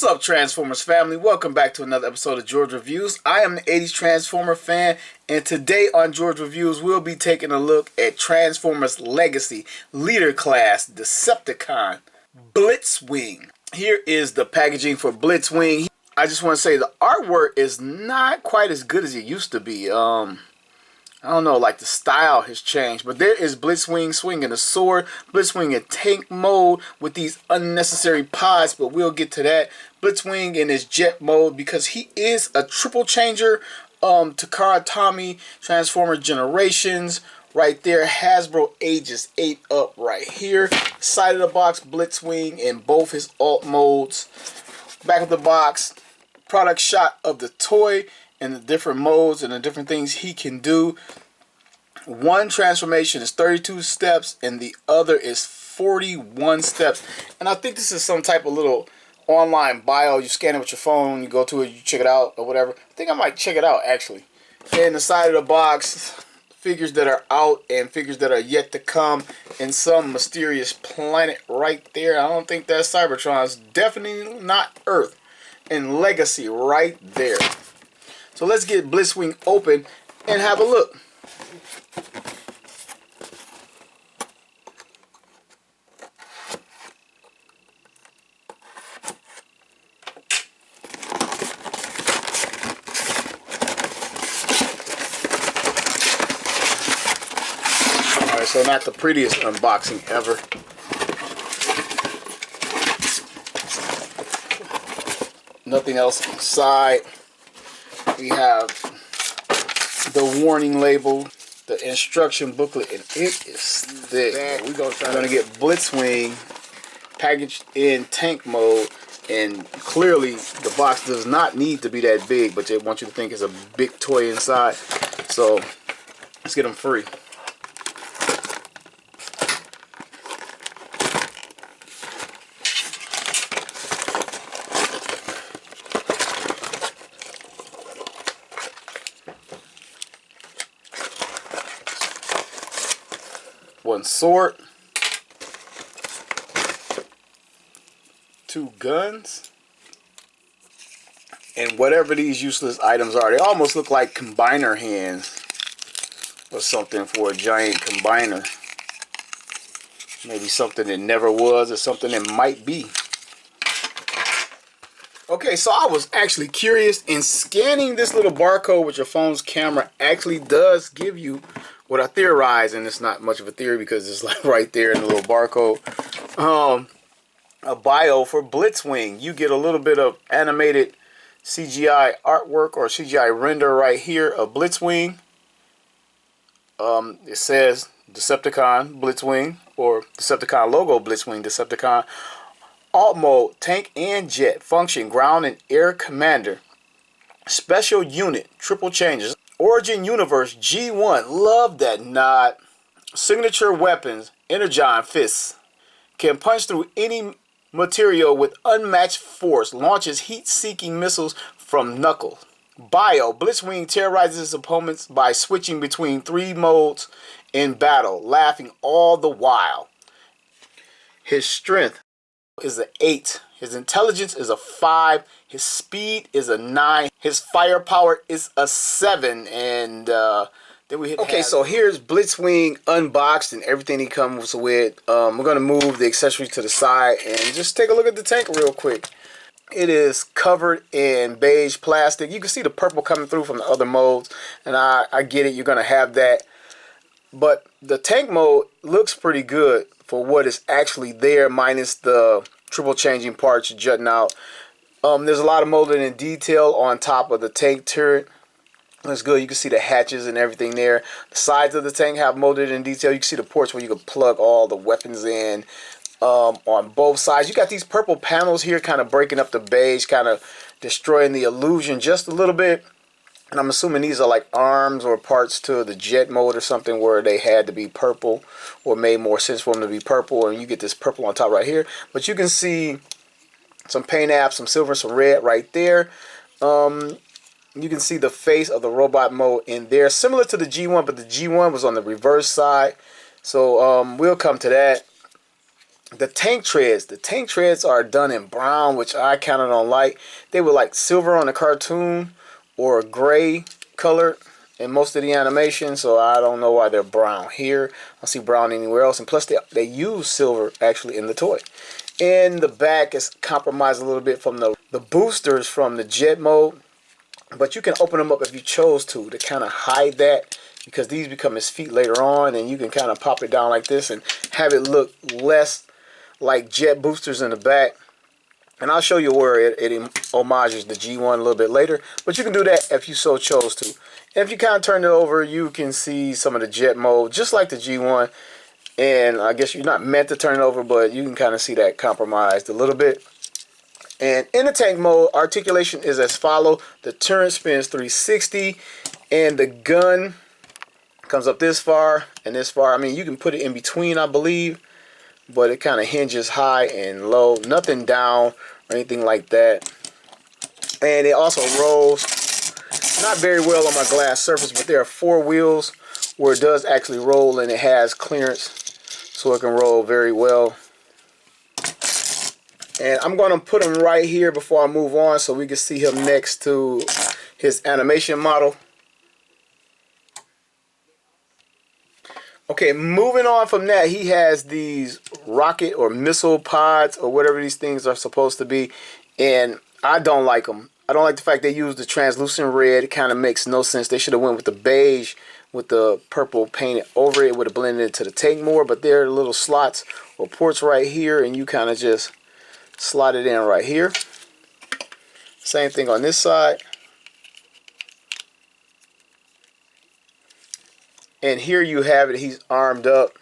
What's up, Transformers family? Welcome back to another episode of George Reviews. I am the 80s Transformer fan, and today on George Reviews, we'll be taking a look at Transformers Legacy Leader Class Decepticon Blitzwing. Here is the packaging for Blitzwing. I just want to say the artwork is not quite as good as it used to be. I don't know, like the style has changed. But there is Blitzwing swinging a sword. Blitzwing in tank mode with these unnecessary pods, but we'll get to that. Blitzwing in his jet mode because he is a triple changer. Takara Tommy, Transformer Generations. Right there, Hasbro Ages 8 up right here. Side of the box, Blitzwing in both his alt modes. Back of the box, product shot of the toy and the different modes and the different things he can do. One transformation is 32 steps and the other is 41 steps. And I think this is some type of little online bio. You scan it with your phone, you go to it, you check it out or whatever. I think I might check it out actually. And the side of the box, figures that are out and figures that are yet to come in some mysterious planet right there. I don't think that's Cybertron. It's definitely not Earth. And Legacy right there. So let's get Blitzwing open and have a look. Alright, so not the prettiest unboxing ever. Nothing else inside. We have the warning label, the instruction booklet, and it is thick. We're going to get Blitzwing packaged in tank mode, and clearly the box does not need to be that big, but they want you to think it's a big toy inside. So let's get them free. One sword, two guns, and whatever these useless items are. They almost look like combiner hands or something for a giant combiner. Maybe something that never was or something that might be. Okay, so I was actually curious, and scanning this little barcode with your phone's camera actually does give you what I theorize, and it's not much of a theory because it's like right there in the little barcode, a bio for Blitzwing. You get a little bit of animated CGI artwork or CGI render right here of Blitzwing. It says Decepticon Blitzwing or Decepticon logo Blitzwing Decepticon. Alt mode, tank and jet, function, ground and air commander. Special unit, triple changes. Origin Universe G1, love that nod. Signature weapons, Energon fists. Can punch through any material with unmatched force. Launches heat-seeking missiles from Knuckles. Bio, Blitzwing terrorizes his opponents by switching between 3 modes in battle, laughing all the while. His strength is an 8. His intelligence is a 5. His speed is a 9. His firepower is a 7. And then we hit. Okay, so here's Blitzwing unboxed and everything he comes with. We're going to move the accessories to the side and just take a look at the tank real quick. It is covered in beige plastic. You can see the purple coming through from the other modes. And I get it, you're going to have that. But the tank mode looks pretty good for what is actually there, minus the triple changing parts jutting out. There's a lot of molding and detail on top of the tank turret. Looks good. You can see the hatches and everything there. The sides of the tank have molded in detail. You can see the ports where you can plug all the weapons in on both sides. You got these purple panels here kind of breaking up the beige, kind of destroying the illusion just a little bit. And I'm assuming these are like arms or parts to the jet mode or something where they had to be purple or made more sense for them to be purple. And you get this purple on top right here. But you can see some paint apps, some silver, some red right there. You can see the face of the robot mode in there. Similar to the G1, but the G1 was on the reverse side. So we'll come to that. The tank treads. The tank treads are done in brown, which I kind of don't like. They were like silver on the cartoon or gray colored in most of the animation, so I don't know why they're brown here. I don't see brown anywhere else. And plus, they use silver actually in the toy. And the back is compromised a little bit from the boosters from the jet mode, but you can open them up if you chose to kind of hide that, because these become his feet later on, and you can kind of pop it down like this and have it look less like jet boosters in the back. And I'll show you where it homages the G1 a little bit later, but you can do that if you so chose to. And if you kind of turn it over, you can see some of the jet mode just like the G1. And I guess you're not meant to turn it over, but you can kind of see that compromised a little bit. And in the tank mode, articulation is as follows. The turret spins 360, and the gun comes up this far and this far. I mean, you can put it in between, I believe, but it kind of hinges high and low. Nothing down or anything like that. And it also rolls not very well on my glass surface, but there are 4 wheels where it does actually roll, and it has clearance so it can roll very well. And I'm going to put him right here before I move on so we can see him next to his animation model. Okay, moving on from that, he has these rocket or missile pods or whatever these things are supposed to be, and I don't like them. I don't like the fact they use the translucent red. It kind of makes no sense. They should have went with the beige with the purple painted over it. It would have blended into the tank more, but there are little slots or ports right here, and you kind of just slide it in right here. Same thing on this side. And here you have it. He's armed up.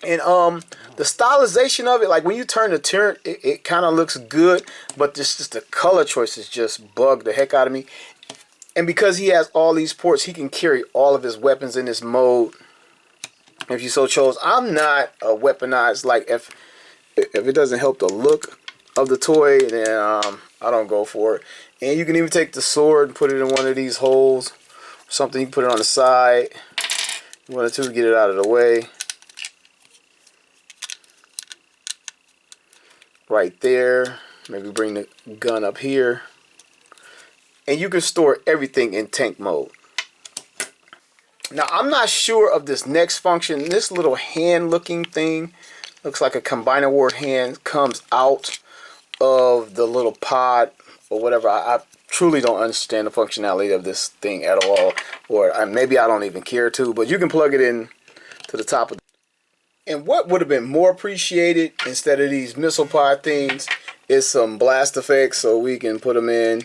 And the stylization of it, like when you turn the turret, it kind of looks good, but just the color choices just bug the heck out of me. And because he has all these ports, he can carry all of his weapons in this mode if you so chose. I'm not a weaponized, like if it doesn't help the look of the toy, then I don't go for it. And you can even take the sword and put it in one of these holes or something. You can put it on the side. You want to get it out of the way. Right there. Maybe bring the gun up here. And you can store everything in tank mode. Now, I'm not sure of this next function. This little hand looking thing looks like a Combiner Ward hand, comes out of the little pod or whatever. I truly don't understand the functionality of this thing at all, or maybe I don't even care to, but you can plug it in to the top of it. And what would have been more appreciated instead of these missile pod things is some blast effects, so we can put them in.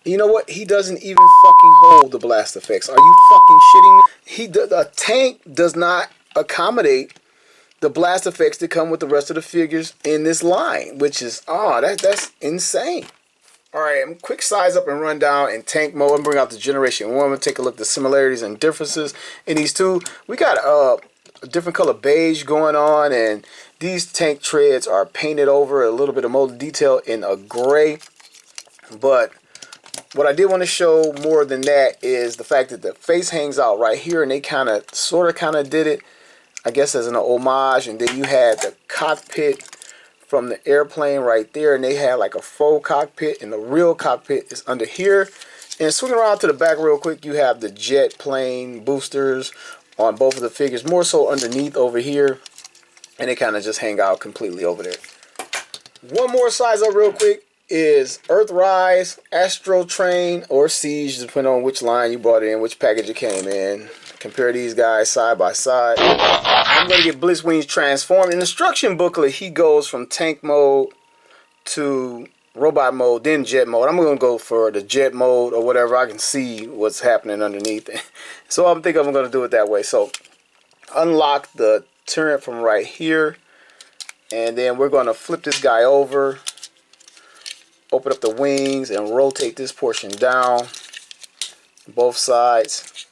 You know what? He doesn't even fucking hold the blast effects. Are you fucking shitting me? The tank does not accommodate the blast effects that come with the rest of the figures in this line, which is, that's insane. Alright, quick size up and run down in tank mode and bring out the Generation 1. We'll take a look at the similarities and differences in these two. We got a different color beige going on, and these tank treads are painted over a little bit of molded detail in a gray. But what I did want to show more than that is the fact that the face hangs out right here, and they sort of did it, I guess, as an homage. And then you had the cockpit from the airplane right there, and they had like a faux cockpit, and the real cockpit is under here. And swinging around to the back real quick, you have the jet plane boosters on both of the figures, more so underneath over here, and they kind of just hang out completely over there. One more size up real quick is Earthrise, Astro Train, or Siege, depending on which line you bought it in, which package it came in. Compare these guys side by side. I'm going to get Blitzwing's transformed. In the instruction booklet, he goes from tank mode to robot mode, then jet mode. I'm going to go for the jet mode or whatever. I can see what's happening underneath. So I think I'm going to do it that way. So unlock the turret from right here. And then we're going to flip this guy over. Open up the wings and rotate this portion down. Both sides.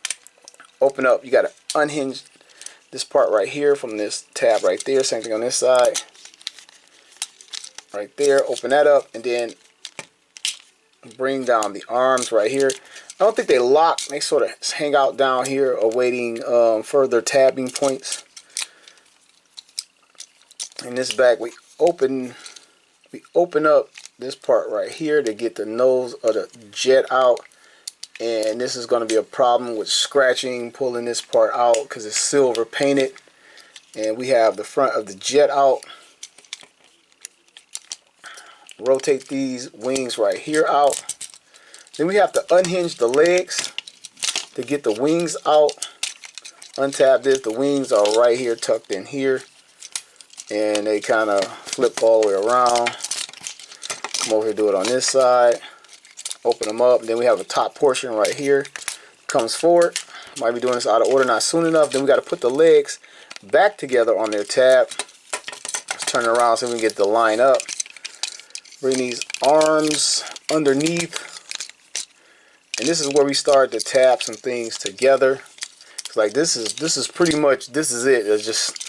Open up, you got to unhinge this part right here from this tab right there. Same thing on this side. Right there, open that up, and then bring down the arms right here. I don't think they lock, they sort of hang out down here awaiting further tabbing points. in this back, we open up this part right here to get the nose of the jet out. And this is going to be a problem with scratching, pulling this part out because it's silver painted. And we have the front of the jet out. Rotate these wings right here out. Then we have to unhinge the legs to get the wings out. Untap this. The wings are right here, tucked in here. And they kind of flip all the way around. Come over here, do it on this side. Open them up. Then we have a top portion right here. Comes forward. Might be doing this out of order, not soon enough. Then we got to put the legs back together on their tab. Let's turn it around so we can get the line up. Bring these arms underneath. And this is where we start to tap some things together. It's like this is pretty much, this is it. It's just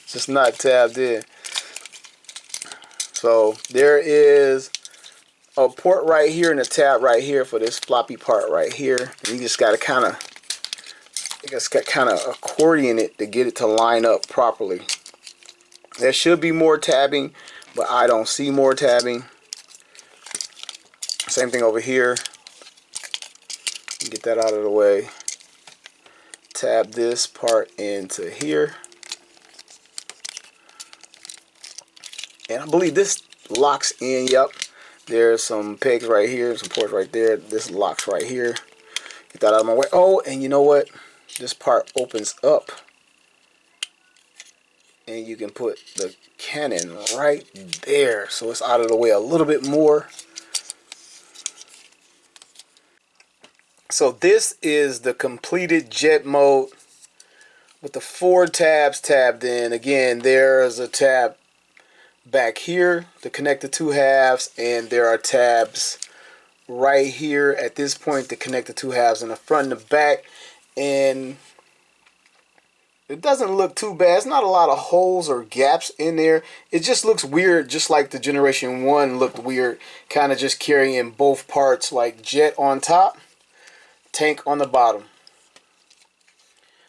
just not tabbed in. So there is a port right here and a tab right here for this floppy part right here. And you just gotta kind of accordion it to get it to line up properly. There should be more tabbing, but I don't see more tabbing. Same thing over here. Get that out of the way. Tab this part into here. And I believe this locks in. Yep. There's some pegs right here, some ports right there. This locks right here. Get that out of my way. Oh, and you know what? This part opens up. And you can put the cannon right there. So it's out of the way a little bit more. So this is the completed jet mode with the 4 tabs tabbed in. Again, there's a tab back here to connect the 2 halves, and there are tabs right here at this point to connect the 2 halves in the front and the back. And it doesn't look too bad. It's not a lot of holes or gaps in there. It just looks weird, just like the Generation 1 looked weird, kind of just carrying both parts, like jet on top, tank on the bottom.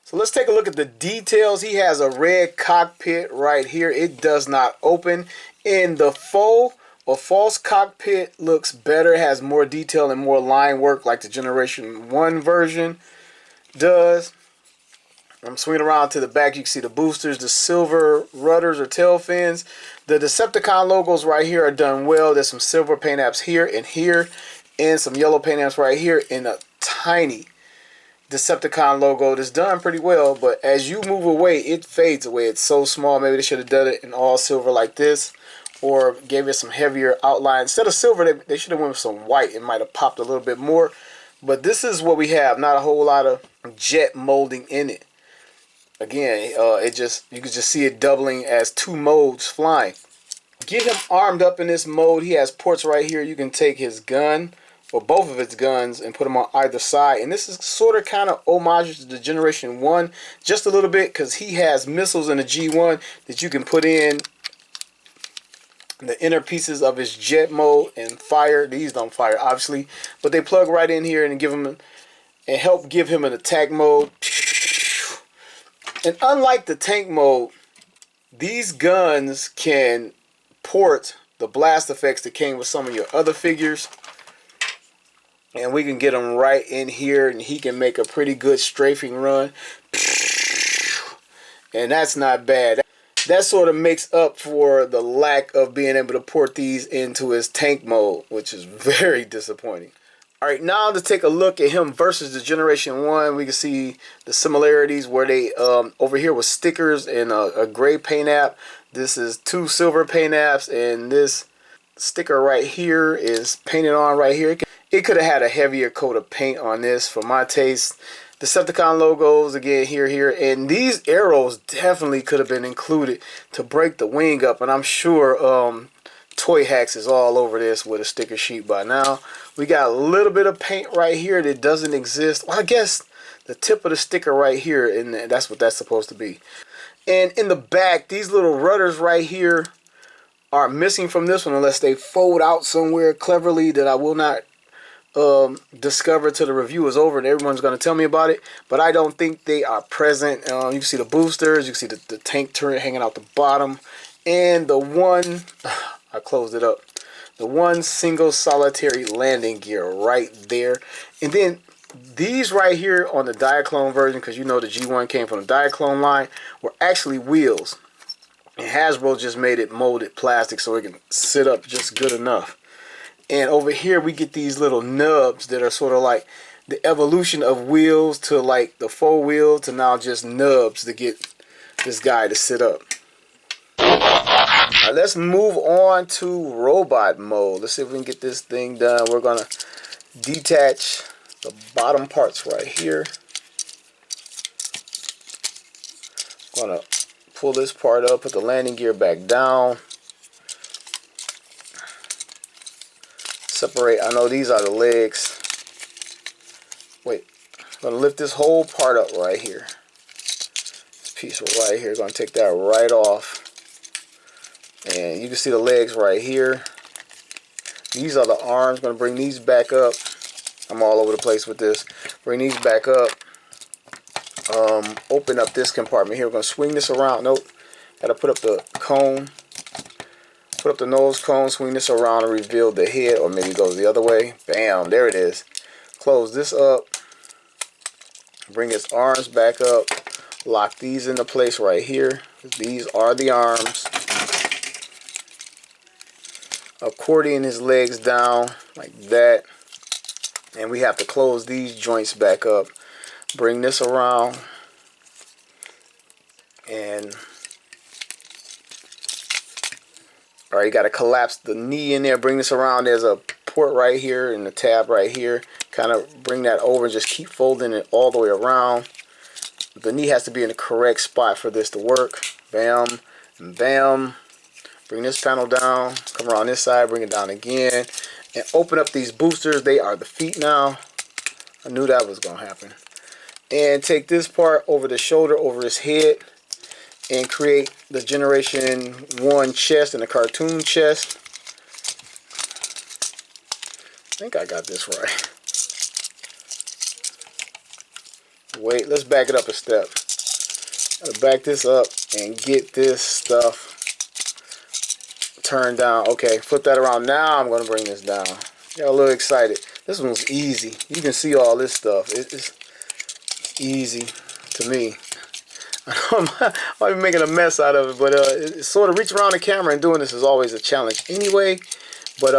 So let's take a look at the details. He has a red cockpit right here. It does not open. In the faux or false cockpit looks better, it has more detail and more line work like the Generation 1 version does. I'm swinging around to the back. You can see the boosters, the silver rudders or tail fins. The Decepticon logos right here are done well. There's some silver paint apps here, and some yellow paint apps right here, and a tiny Decepticon logo that's done pretty well, but as you move away, it fades away. It's so small. Maybe they should have done it in all silver like this, or gave it some heavier outline. Instead of silver, they should have went with some white. It might have popped a little bit more, but this is what we have. Not a whole lot of jet molding in it. Again, you can just see it doubling as 2 modes flying. Get him armed up in this mode. He has ports right here. You can take his gun, or both of its guns, and put them on either side. And this is sort of kind of homage to the Generation 1 just a little bit, because he has missiles in the G1 that you can put in the inner pieces of his jet mode and fire. These don't fire, obviously, but they plug right in here and help give him an attack mode. And unlike the tank mode, these guns can port the blast effects that came with some of your other figures. And we can get him right in here, and he can make a pretty good strafing run. And that's not bad. That sort of makes up for the lack of being able to port these into his tank mode, which is very disappointing. Alright, now to take a look at him versus the Generation 1. We can see the similarities where they, over here was stickers and a gray paint app. This is 2 silver paint apps, and this sticker right here is painted on right here. It could have had a heavier coat of paint on this for my taste. Decepticon logos again here, and these arrows definitely could have been included to break the wing up, and I'm sure Toy Hacks is all over this with a sticker sheet by now. We got a little bit of paint right here that doesn't exist. Well, I guess the tip of the sticker right here, and that's what that's supposed to be. And in the back, these little rudders right here are missing from this one unless they fold out somewhere cleverly that I will not discover till the review is over and everyone's going to tell me about it. But I don't think they are present. You can see the boosters, you can see the tank turret hanging out the bottom, and the one, I closed it up, the one single solitary landing gear right there. And then these right here on the Diaclone version, because you know the G1 came from the Diaclone line, were actually wheels. And Hasbro just made it molded plastic so it can sit up just good enough. And over here we get these little nubs that are sort of like the evolution of wheels to like the 4-wheel to now just nubs to get this guy to sit up. Alright, let's move on to robot mode. Let's see if we can get this thing done. We're gonna detach the bottom parts right here. Gonna pull this part up, put the landing gear back down. Separate, I know these are the legs. Wait, I'm gonna lift this whole part up right here. This piece right here, gonna take that right off. And you can see the legs right here. These are the arms, gonna bring these back up. I'm all over the place with this. Bring these back up. Open up this compartment here. We're gonna swing this around. Nope, gotta put up the cone. Put up the nose cone, swing this around and reveal the head, or maybe it goes the other way. Bam, there it is. Close this up. Bring its arms back up. Lock these into place right here. These are the arms. Accordion his legs down like that. And we have to close these joints back up. Bring this around. And all right, you got to collapse the knee in there. Bring this around. There's a port right here and the tab right here. Kind of bring that over and just keep folding it all the way around. The knee has to be in the correct spot for this to work. Bam and bam. Bring this panel down. Come around this side. Bring it down again. And open up these boosters. They are the feet now. I knew that was going to happen. And take this part over the shoulder, over his head. And create the Generation 1 chest and the cartoon chest. I think I got this right. Wait, let's back it up a step. Gotta back this up and get this stuff turned down. Okay, flip that around. Now I'm gonna bring this down. Got a little excited. This one's easy. You can see all this stuff. It's easy to me. I might be making a mess out of it, but it's sort of reach around the camera and doing this is always a challenge anyway. But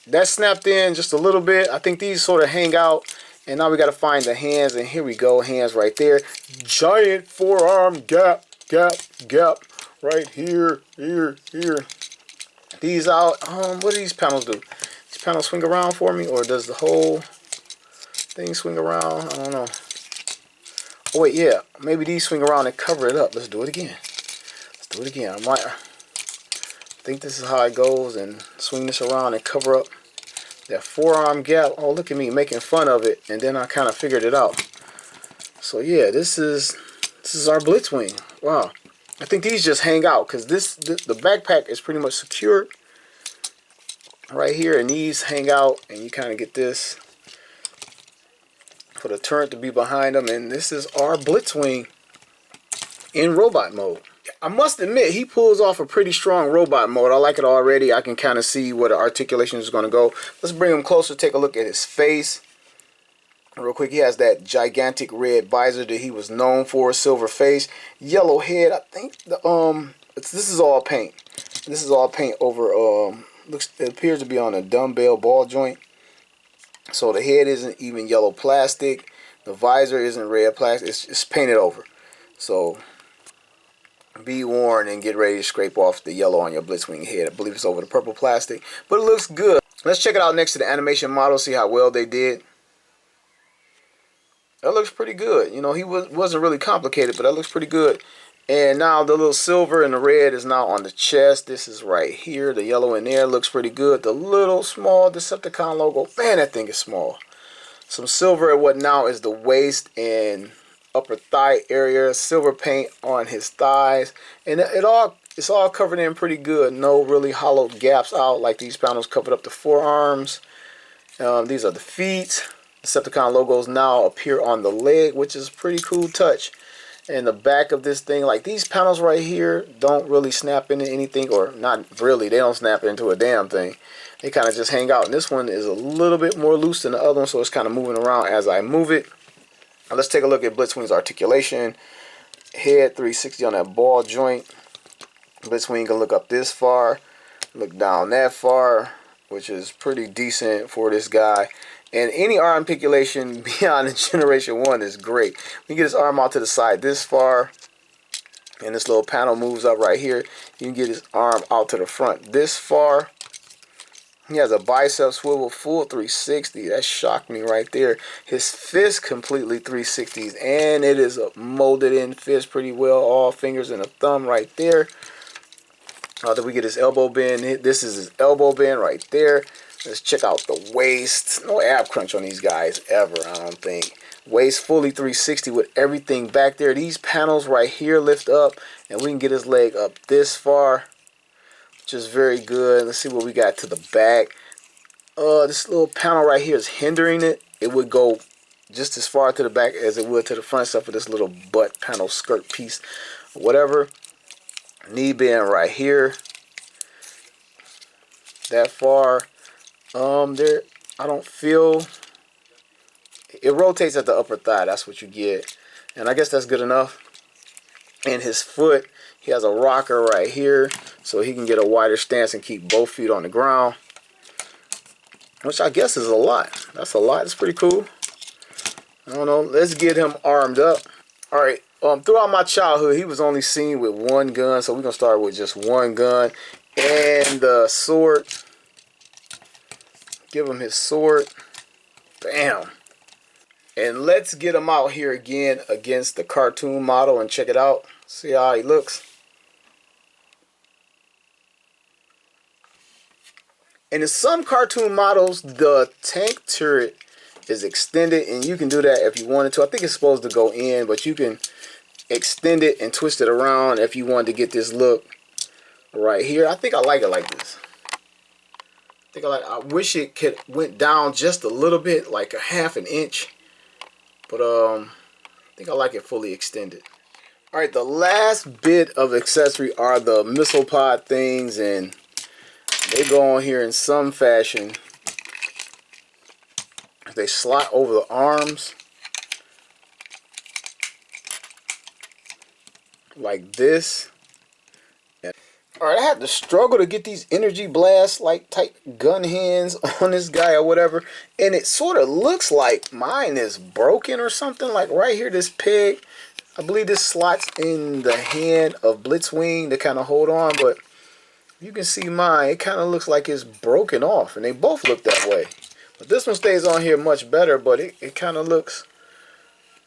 that snapped in just a little bit. I think these sort of hang out, and now we got to find the hands, and here we go, hands right there. Giant forearm gap right here, here. These out. What do these panels do? These panels swing around for me, or does the whole thing swing around? I don't know. Oh wait, yeah, maybe these swing around and cover it up. Let's do it again. I think this is how it goes, and swing this around and cover up that forearm gap. Oh, look at me making fun of it, and then I kind of figured it out. So yeah, this is our Blitzwing. Wow, I think these just hang out because the backpack is pretty much secured right here, and these hang out, and you kind of get this for the turret to be behind them. And this is our Blitzwing in robot mode. I must admit, he pulls off a pretty strong robot mode. I like it already. I can kind of see where the articulation is going to go. Let's bring him closer, take a look at his face real quick. He has that gigantic red visor that he was known for, silver face, yellow head. I think this is all paint. This is all paint over it appears to be on a dumbbell ball joint. So the head isn't even yellow plastic. The visor isn't red plastic. It's painted over. So be warned and get ready to scrape off the yellow on your Blitzwing head. I believe it's over the purple plastic, but it looks good. Let's check it out next to the animation model, see how well they did. That looks pretty good. You know, he wasn't really complicated, but that looks pretty good. And now the little silver and the red is now on the chest. This is right here. The yellow in there looks pretty good. The little small Decepticon logo. Man, that thing is small. Some silver at what now is the waist and upper thigh area. Silver paint on his thighs. And it's all covered in pretty good. No really hollowed gaps out like these panels covered up the forearms. These are the feet. Decepticon logos now appear on the leg, which is a pretty cool touch. And the back of this thing, like these panels right here don't really snap into anything, or not really, they don't snap into a damn thing. They kind of just hang out. And this one is a little bit more loose than the other one, so it's kind of moving around as I move it. Now let's take a look at Blitzwing's articulation. Head 360 on that ball joint. Blitzwing can look up this far, look down that far, which is pretty decent for this guy. And any arm articulation beyond the Generation 1 is great. We get his arm out to the side this far, and this little panel moves up right here. You can get his arm out to the front this far. He has a bicep swivel, full 360. That shocked me right there. His fist completely 360s, and it is a molded in fist pretty well. All fingers and a thumb right there. Then we get his elbow bend. This is his elbow bend right there. Let's check out the waist. No ab crunch on these guys ever, I don't think. Waist fully 360 with everything back there. These panels right here lift up, and we can get his leg up this far, which is very good. Let's see what we got to the back. This little panel right here is hindering it. It would go just as far to the back as it would to the front, except for this little butt panel skirt piece, whatever. Knee bend right here, that far. There, I don't feel it rotates at the upper thigh. That's what you get, and I guess that's good enough. And his foot, he has a rocker right here, so he can get a wider stance and keep both feet on the ground, which I guess is a lot. That's a lot. It's pretty cool. I don't know. Let's get him armed up. All right. Throughout my childhood, he was only seen with one gun, so we're gonna start with just one gun and the sword. Give him his sword. Bam. And let's get him out here again against the cartoon model and check it out. See how he looks. And in some cartoon models, the tank turret is extended, and you can do that if you wanted to. I think it's supposed to go in, but you can extend it and twist it around if you wanted to get this look right here. I think I like it like this. I wish it went down just a little bit, like a half an inch, but I think I like it fully extended. All right, the last bit of accessory are the missile pod things, and they go on here in some fashion. They slot over the arms like this. Alright, I had to struggle to get these energy blast like type gun hands on this guy or whatever, and it sort of looks like mine is broken or something. Like right here, this peg, I believe this slots in the hand of Blitzwing to kind of hold on, but you can see mine, it kind of looks like it's broken off, and they both look that way. But this one stays on here much better, but it kind of looks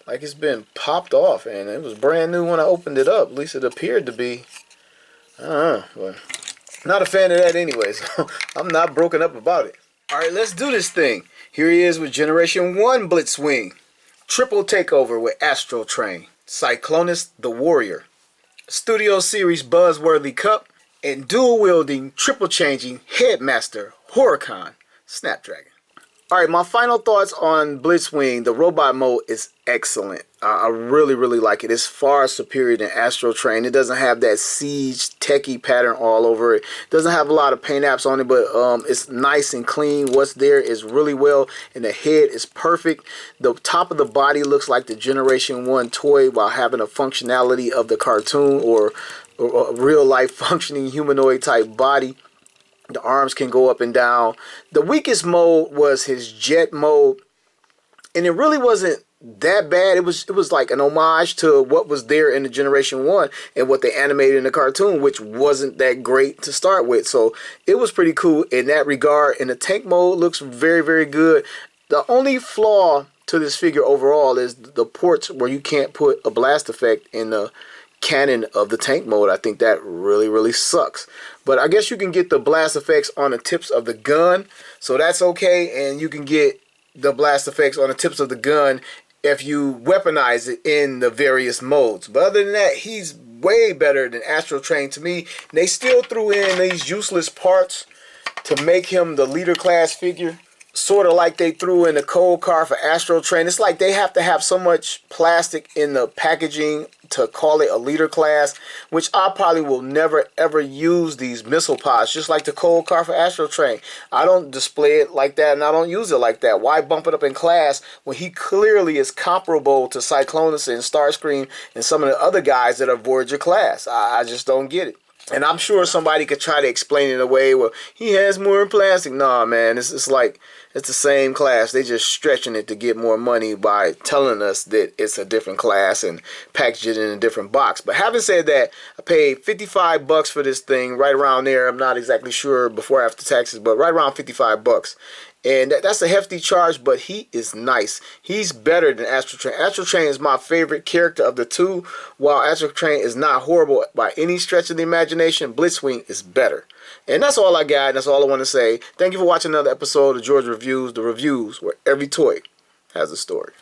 like it's been popped off, and it was brand new when I opened it up. At least it appeared to be. I don't know, but not a fan of that anyway, so I'm not broken up about it. Alright, let's do this thing. Here he is with Generation 1 Blitzwing. Triple takeover with Astro Train, Cyclonus the Warrior, Studio Series buzzworthy cup, and dual-wielding, triple-changing Headmaster Huracan Snapdragon. Alright, my final thoughts on Blitzwing. The robot mode is excellent. I really, really like it. It's far superior than Astro Train. It doesn't have that siege techie pattern all over it. Doesn't have a lot of paint apps on it, but it's nice and clean. What's there is really well, and the head is perfect. The top of the body looks like the Generation 1 toy while having a functionality of the cartoon or a real-life functioning humanoid type body. The arms can go up and down. The weakest mode was his jet mode, and it really wasn't that bad. It was like an homage to what was there in the Generation 1 and what they animated in the cartoon, which wasn't that great to start with. So it was pretty cool in that regard. And the tank mode looks very, very good. The only flaw to this figure overall is the ports where you can't put a blast effect in the cannon of the tank mode. I think that really, really sucks. But I guess you can get the blast effects on the tips of the gun, so that's okay. And you can get the blast effects on the tips of the gun if you weaponize it in the various modes. But other than that, he's way better than Astro Train to me. And they still threw in these useless parts to make him the leader class figure. sort of like they threw in the code card for Astro Train. It's like they have to have so much plastic in the packaging to call it a leader class, which I probably will never ever use these missile pods, just like the code card for Astro Train. I don't display it like that and I don't use it like that. Why bump it up in class when he clearly is comparable to Cyclonus and Starscream and some of the other guys that are Voyager class? I just don't get it. And I'm sure somebody could try to explain it away. Well, he has more in plastic. Nah, man, it's like it's the same class. They just stretching it to get more money by telling us that it's a different class and package it in a different box. But having said that, I paid $55 for this thing, right around there. I'm not exactly sure before or after taxes, but right around $55. And that's a hefty charge, but he is nice. He's better than Astro Train. Astro Train is my favorite character of the two. While Astro Train is not horrible by any stretch of the imagination, Blitzwing is better. And that's all I got. And that's all I want to say. Thank you for watching another episode of George Reviews, the reviews where every toy has a story.